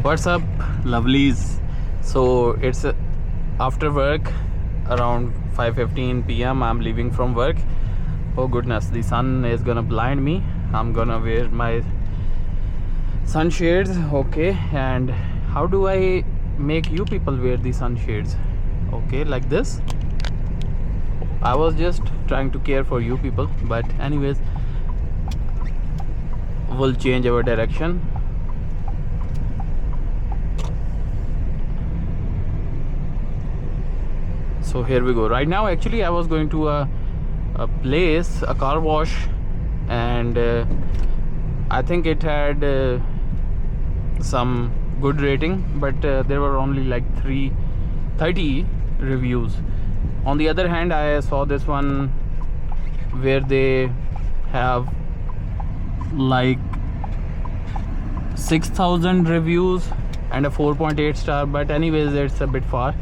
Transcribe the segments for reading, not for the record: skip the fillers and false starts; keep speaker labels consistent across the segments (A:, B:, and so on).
A: What's up, lovelies? So it's after work around 5:15 p.m. I'm leaving from work. Oh goodness, the sun is gonna blind me. I'm gonna wear my sunshades. Okay, and how do I make you people wear the sunshades? Okay, like this. I was just trying to care for you people, but anyways, we'll change our direction. So here we go. Right now actually I was going to a place, a car wash, and I think it had some good rating, but there were only like 30 reviews. On the other hand, I saw this one where they have like 6,000 reviews and a 4.8 star, but anyways it's a bit far,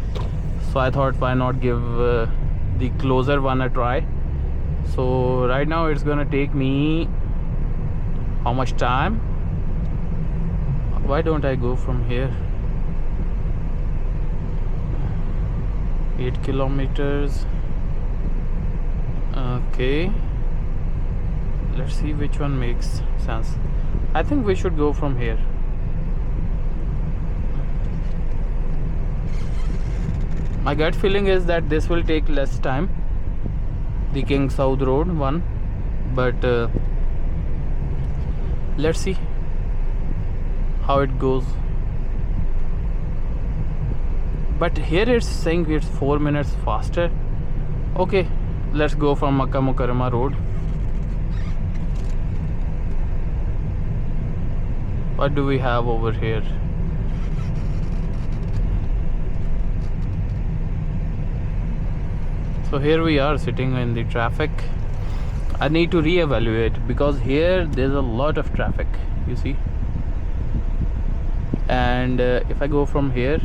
A: so I thought why not give the closer one a try. So right now it's gonna take me how much time? Why don't I go from here? 8 kilometers. Okay, let's see which one makes sense. I think we should go from here. My gut feeling is that this will take less time, the King Saud Road one, but let's see how it goes. But here it's saying it's 4 minutes faster. Okay, let's go from Makkah Mukarramah Road. What do we have over here? So here we are sitting in the traffic. I need to re-evaluate because here there's a lot of traffic, you see. And if I go from here,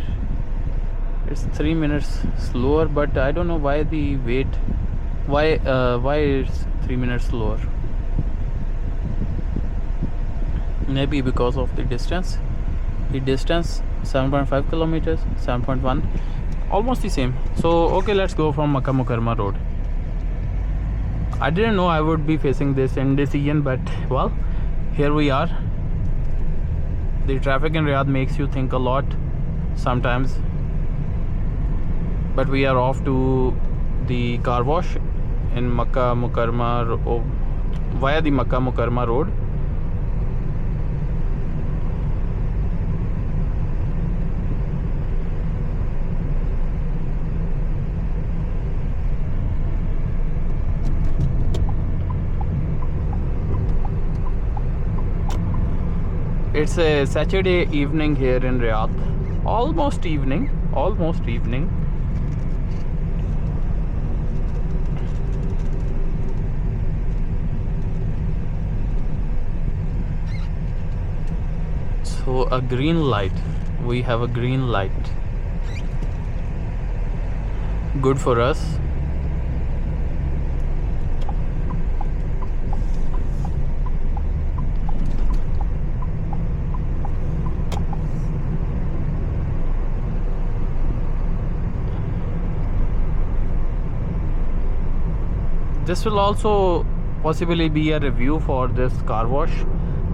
A: it's 3 minutes slower, but I don't know why the wait, why it's 3 minutes slower. Maybe because of the distance. The distance 7.5 kilometers, 7.1, almost the same. So okay, let's go from Makkah Mukarramah Road. I didn't know I would be facing this indecision, but well, here we are. The traffic in Riyadh makes you think a lot sometimes, but we are off to the car wash in Makkah Mukarramah via the Makkah Mukarramah Road. It's a Saturday evening here in Riyadh. Almost evening. So a green light. We have a green light. Good for us. This will also possibly be a review for this car wash.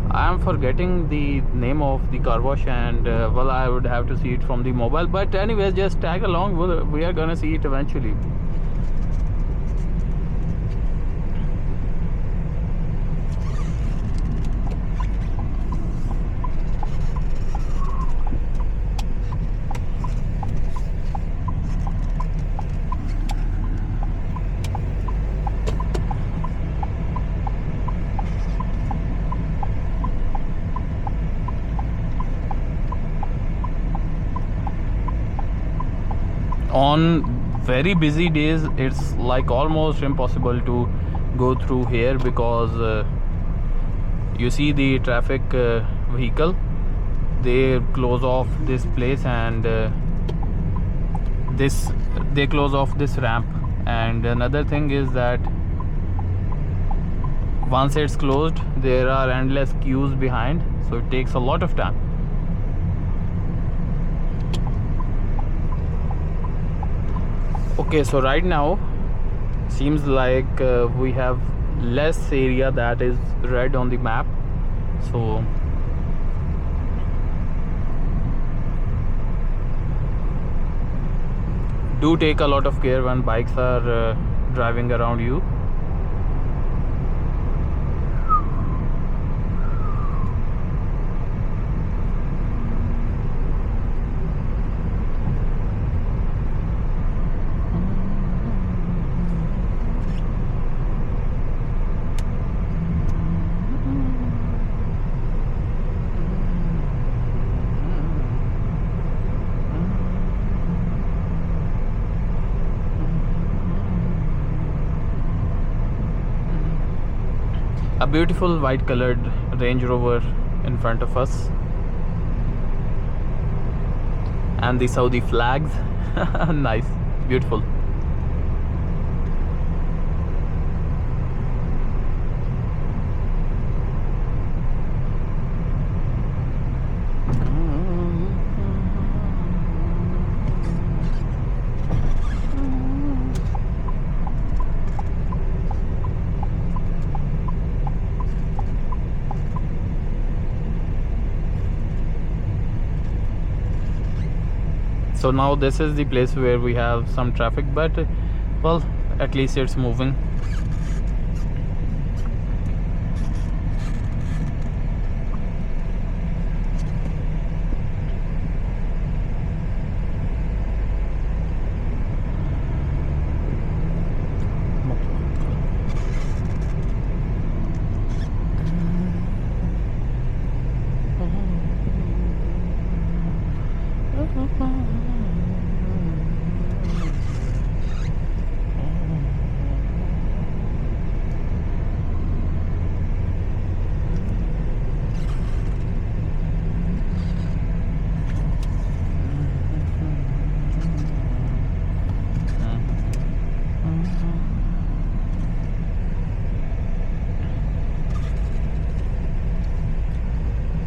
A: I am forgetting the name of the car wash, and well, I would have to see it from the mobile, but anyways, just tag along. We are gonna see it eventually. On very busy days, it's like almost impossible to go through here because you see the traffic vehicle, they close off this place, and they close off this ramp. And another thing is that once it's closed, there are endless queues behind, so it takes a lot of time. Okay, so right now seems like we have less area that is red on the map, so do take a lot of care when bikes are driving around you. A beautiful white colored Range Rover in front of us, and the Saudi flags. Nice, beautiful. So now this is the place where we have some traffic, but well, at least it's moving.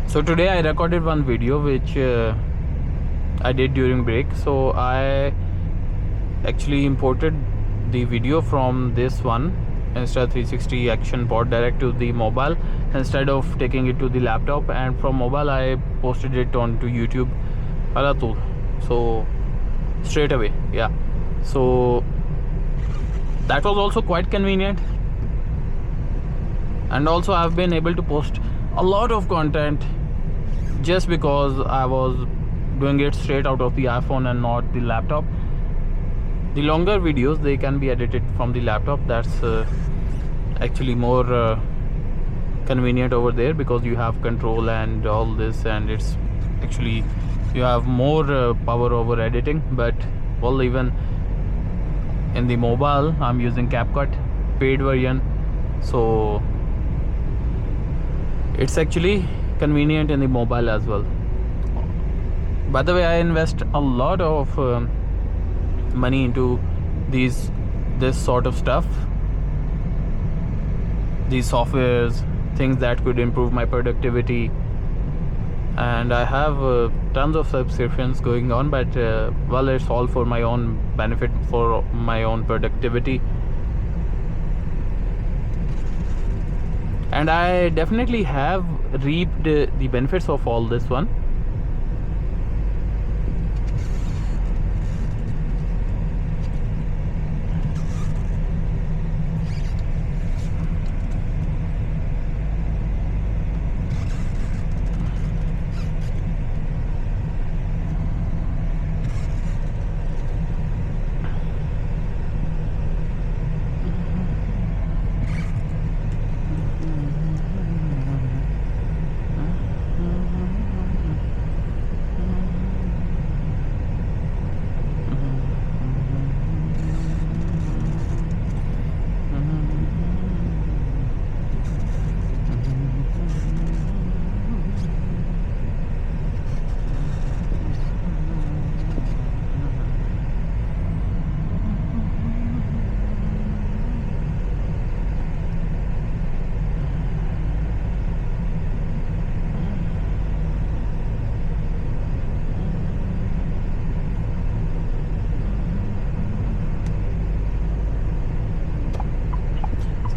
A: So today I recorded one video which I did during break. So I actually imported the video from this one Insta360 Action Pod direct to the mobile instead of taking it to the laptop, and from mobile I posted it onto YouTube ala tool. So straight away, yeah. So that was also quite convenient, and also I've been able to post a lot of content just because I was doing it straight out of the iPhone and not the laptop. The longer videos, they can be edited from the laptop. That's actually more convenient over there because you have control and all this, and it's actually you have more power over editing. But well, even in the mobile I'm using CapCut paid version, so it's actually convenient in the mobile as well. By the way, I invest a lot of money into this sort of stuff, these softwares, things that could improve my productivity, and I have tons of subscriptions going on, but well, it's all for my own benefit, for my own productivity. And I definitely have reaped the benefits of all this one.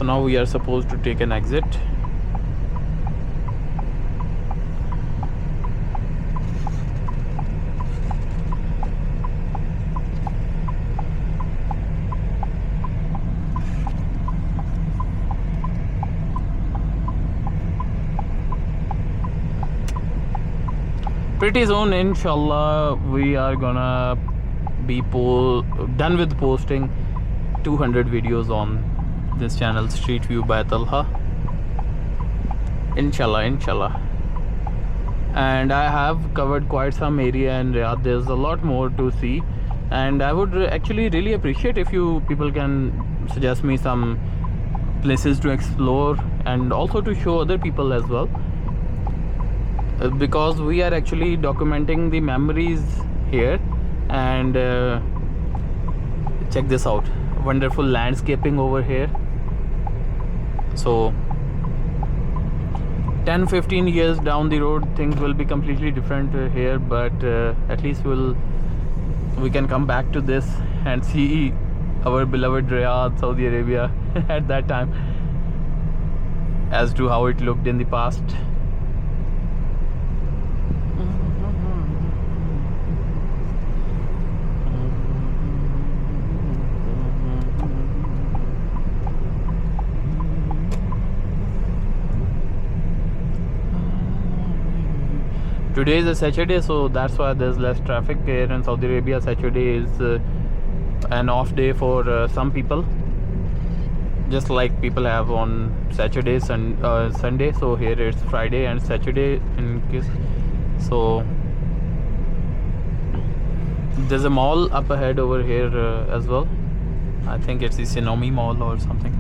A: So now we are supposed to take an exit. Pretty soon, inshallah, we are gonna be done with posting 200 videos on this channel, Street View by Talha. Inshallah. And I have covered quite some area in Riyadh. There's a lot more to see, and I would actually really appreciate if you people can suggest me some places to explore and also to show other people as well, because we are actually documenting the memories here. And check this out, wonderful landscaping over here. So 10-15 years down the road things will be completely different here, but at least we can come back to this and see our beloved Riyadh, Saudi Arabia at that time, as to how it looked in the past. Today is a Saturday, so that's why there's less traffic here in Saudi Arabia. Saturday is an off day for some people, just like people have on Saturdays and Sunday. So here it's Friday and Saturday in case. So there's a mall up ahead over here as well. I think it's the Sinomi Mall or something.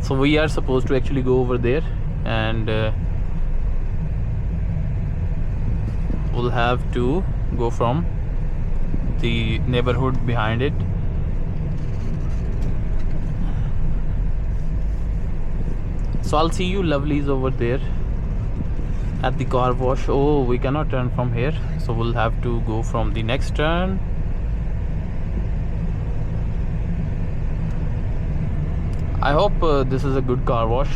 A: So we are supposed to actually go over there, and we'll have to go from the neighborhood behind it. So I'll see you lovelies over there at the car wash. Oh, we cannot turn from here, so we'll have to go from the next turn. I hope this is a good car wash.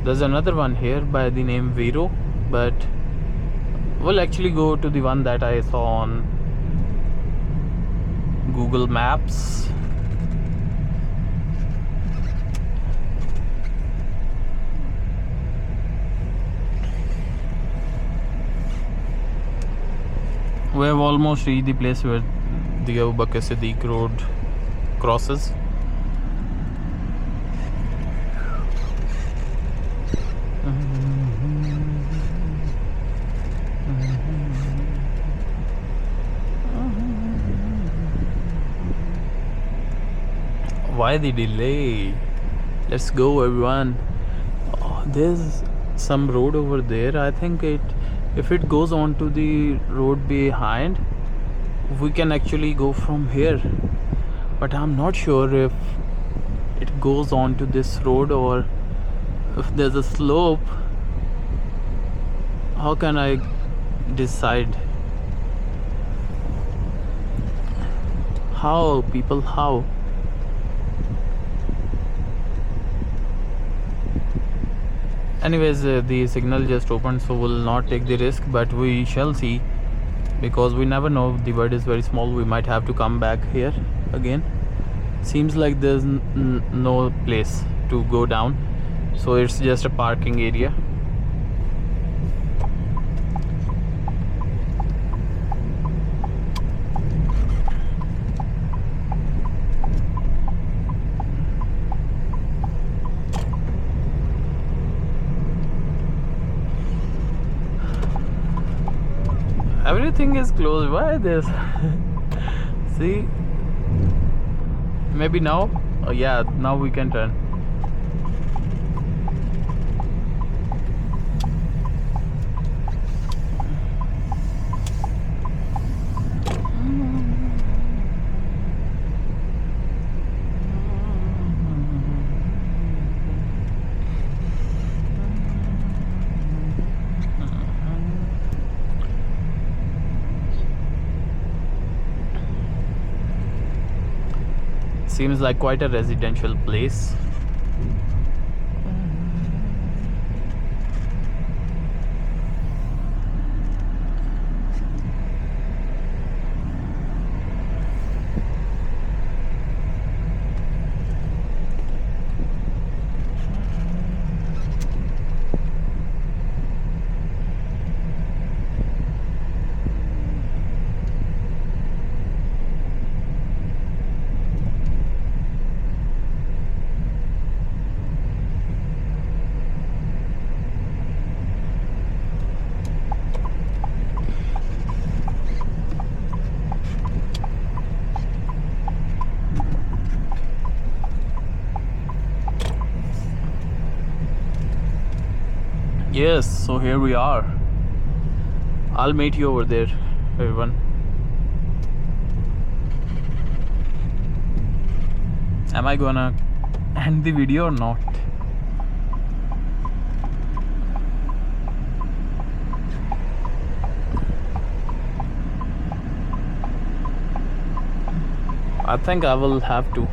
A: There's another one here by the name Vero, but we'll actually go to the one that I saw on Google Maps. We have almost reached the place where the Abu Bakr Siddiq road crosses. Why the delay? Let's go, everyone. Oh, there's some road over there. I think if it goes on to the road behind, we can actually go from here, but I'm not sure if it goes on to this road or if there's a slope. How can I decide? How, people, how? Anyways, the signal just opened, so we'll not take the risk, but we shall see, because we never know. The word is very small. We might have to come back here again. Seems like there's no place to go down, so it's just a parking area. Everything is closed. Why this? See, maybe now. Oh yeah, now we can turn. Seems like quite a residential place. Yes, so here we are. I'll meet you over there, everyone. Am I gonna end the video or not? I think I will have to.